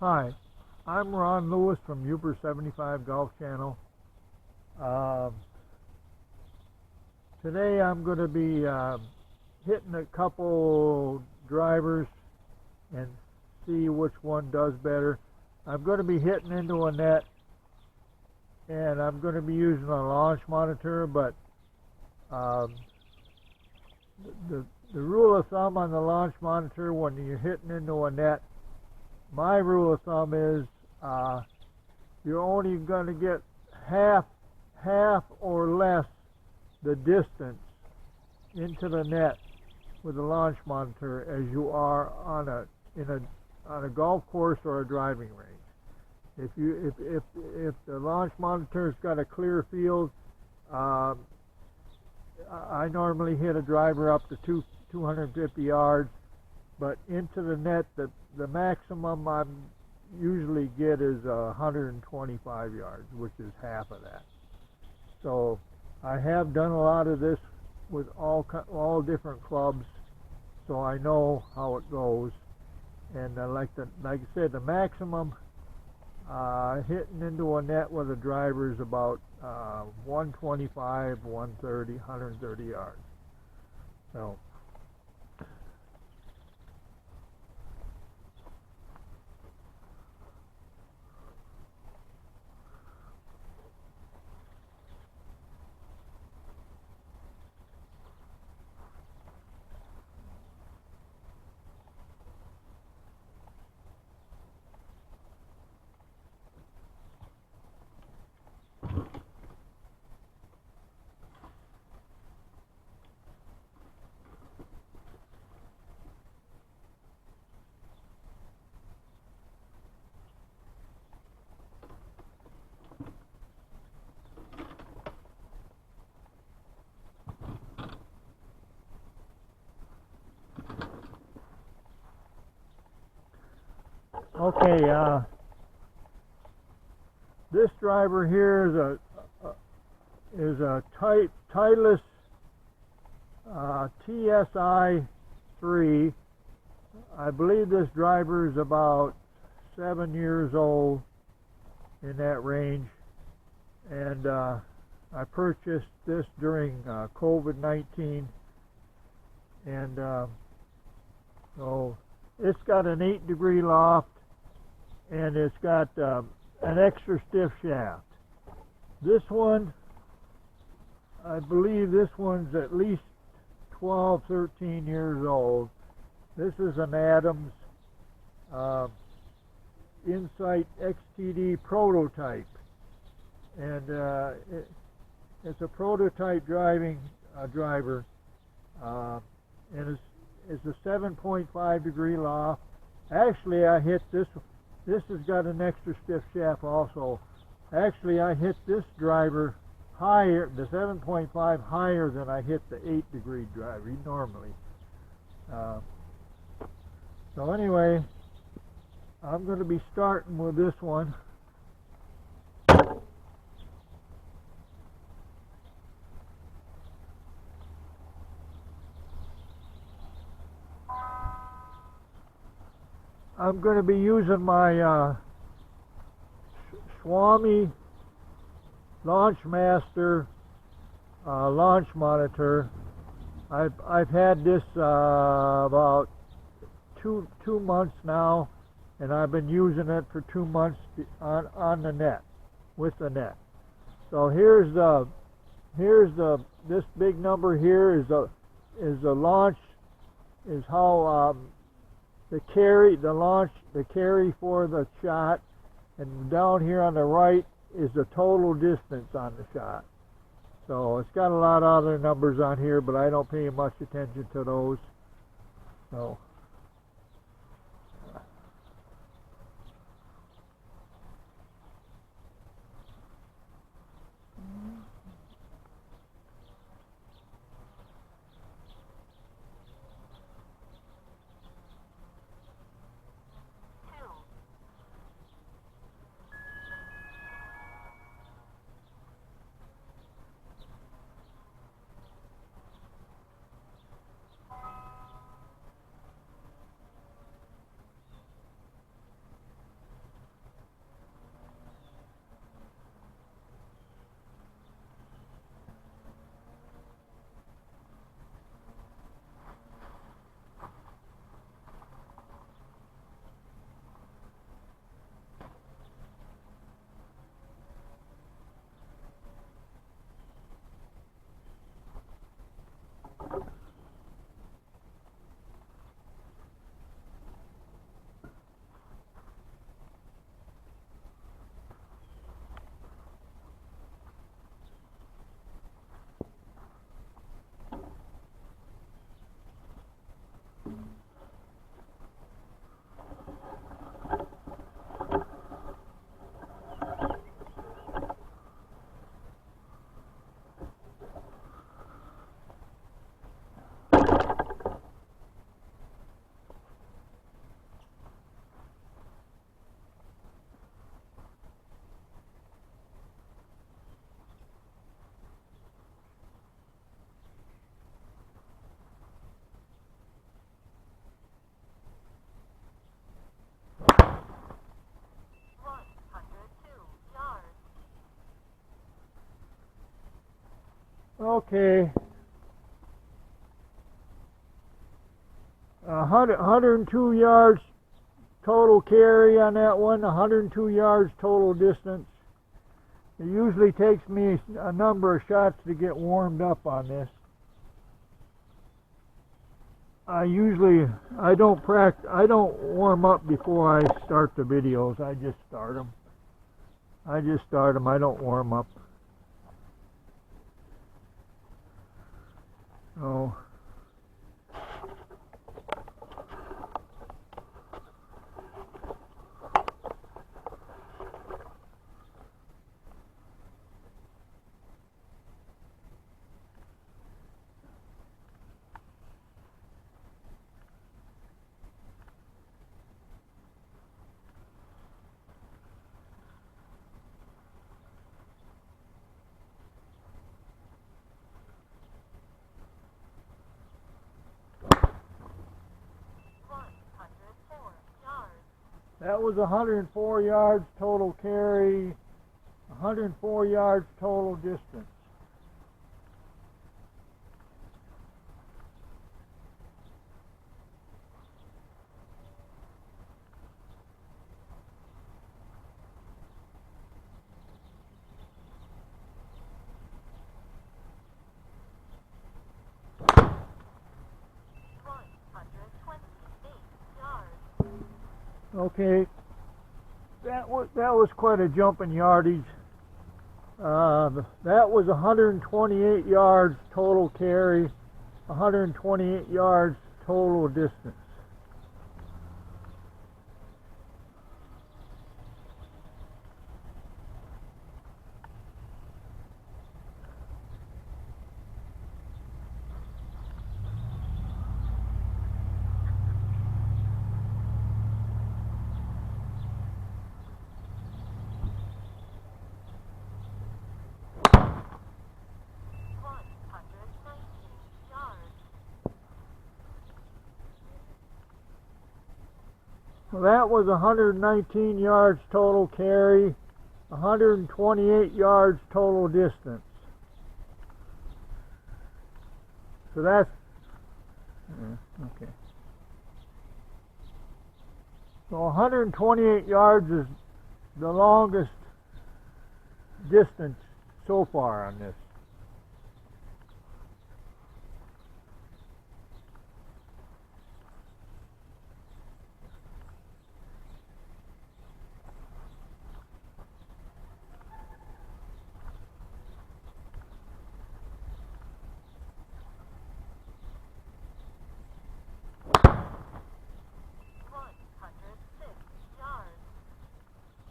Hi, I'm Ron Lewis from Uber 75 Golf Channel. Today I'm going to be hitting a couple drivers and see which one does better. I'm going to be hitting into a net, and I'm going to be using a launch monitor, but the rule of thumb on the launch monitor when you're hitting into a net, my rule of thumb is you're only going to get half or less the distance into the net with a launch monitor as you are on a golf course or a driving range. If the launch monitor's got a clear field, I normally hit a driver up to 250 yards, but into the net, the maximum I usually get is 125 yards, which is half of that. So I have done a lot of this with all different clubs, so I know how it goes. And like I said, the maximum hitting into a net with a driver is about 125, 130, 130 yards. So. Okay, this driver here is a Titleist TSI 3. I believe this driver is about 7 years old, in that range, and I purchased this during COVID-19, and so it's got an 8-degree loft, and it's got an extra stiff shaft. This one, I believe this one's at least 12, 13 years old. This is an ADAMS Insight XTD prototype, and it's a prototype driver, and it's a 7.5 degree loft. Actually, I hit this. This has got an extra stiff shaft also. Actually, I hit this driver higher, the 7.5 higher than I hit the 8-degree driver normally. So anyway, I'm going to be starting with this one. I'm going to be using my Swami LaunchMaster launch monitor. I've had this about two months now, and I've been using it for 2 months on the net, with the net. So this big number here is the launch, is how the carry for the shot, and down here on the right is the total distance on the shot. So it's got a lot of other numbers on here, but I don't pay much attention to those. So Okay. 102 yards total carry on that one, 102 yards total distance. It usually takes me a number of shots to get warmed up on this. I don't warm up before I start the videos. I just start them. I don't warm up. So that was 104 yards total carry, 104 yards total distance. Okay, that was quite a jump in yardage. That was 128 yards total carry, 128 yards total distance. Well, that was 119 yards total carry, 128 yards total distance. So that's okay. So 128 yards is the longest distance so far on this.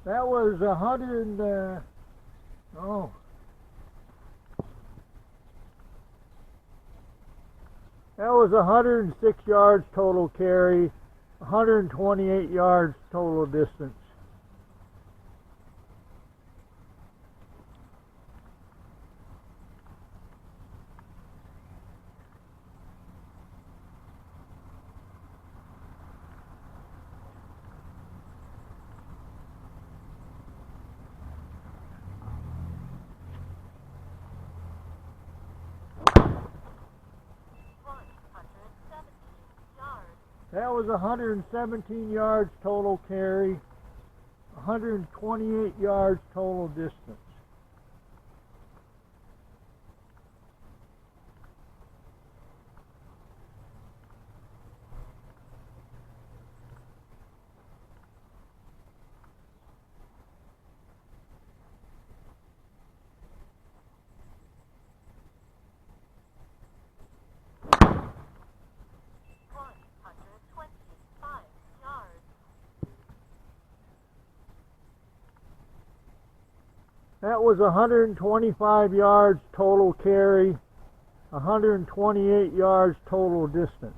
That was 106 yards total carry, 128 yards total distance. That was 117 yards total carry, 128 yards total distance. That was 125 yards total carry, 128 yards total distance.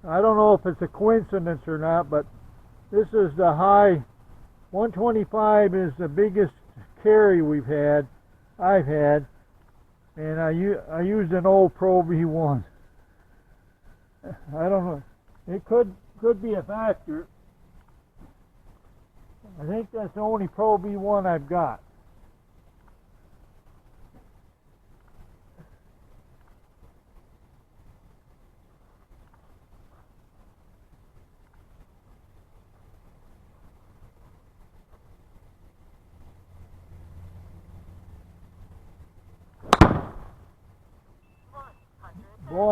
I don't know if it's a coincidence or not, but this is the high. 125 is the biggest carry I've had, and I used an old Pro V1. I don't know. It could be a factor. I think that's the only Pro V1 I've got.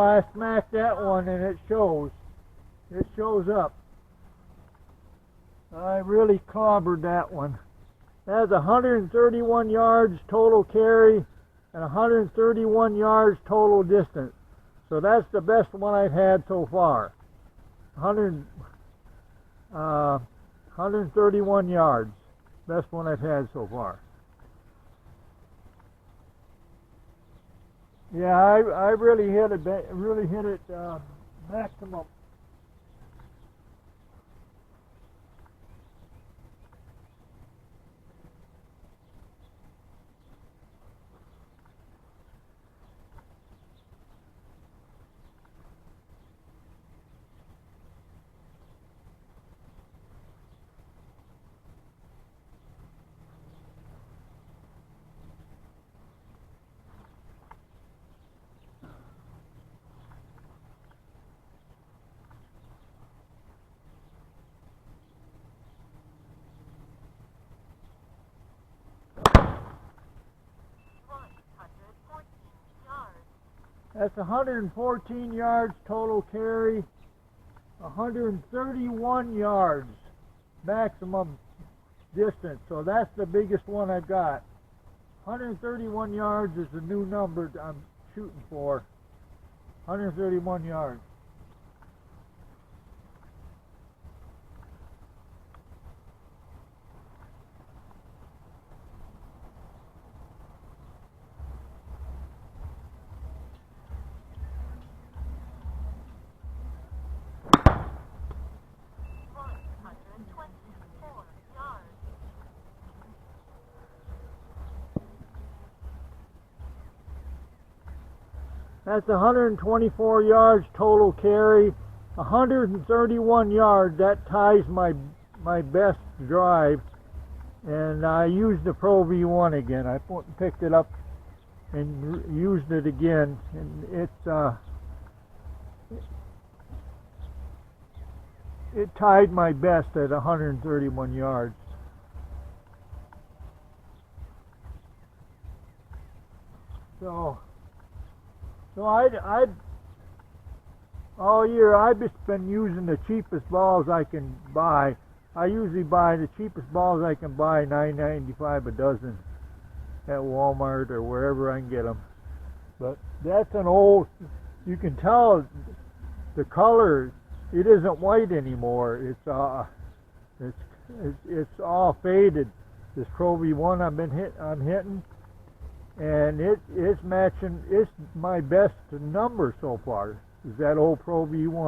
I smacked that one and it shows. It shows up. I really clobbered that one. That has 131 yards total carry and 131 yards total distance. So that's the best one I've had so far. 131 yards. Best one I've had so far. Yeah, I really hit it. Maximum. That's 114 yards total carry, 131 yards maximum distance. So that's the biggest one I've got. 131 yards is the new number I'm shooting for. 131 yards. That's 124 yards total carry, 131 yards. That ties my best drive, and I used the Pro V1 again. I picked it up and used it again, and it tied my best at 131 yards. So all year I've just been using the cheapest balls I can buy. I usually buy the cheapest balls I can buy, $9.95 a dozen at Walmart or wherever I can get them. But that's an old. You can tell the color. It isn't white anymore. It's all faded. This Pro V1 I'm hitting. And it's matching. It's my best number so far. Is that old Pro V1.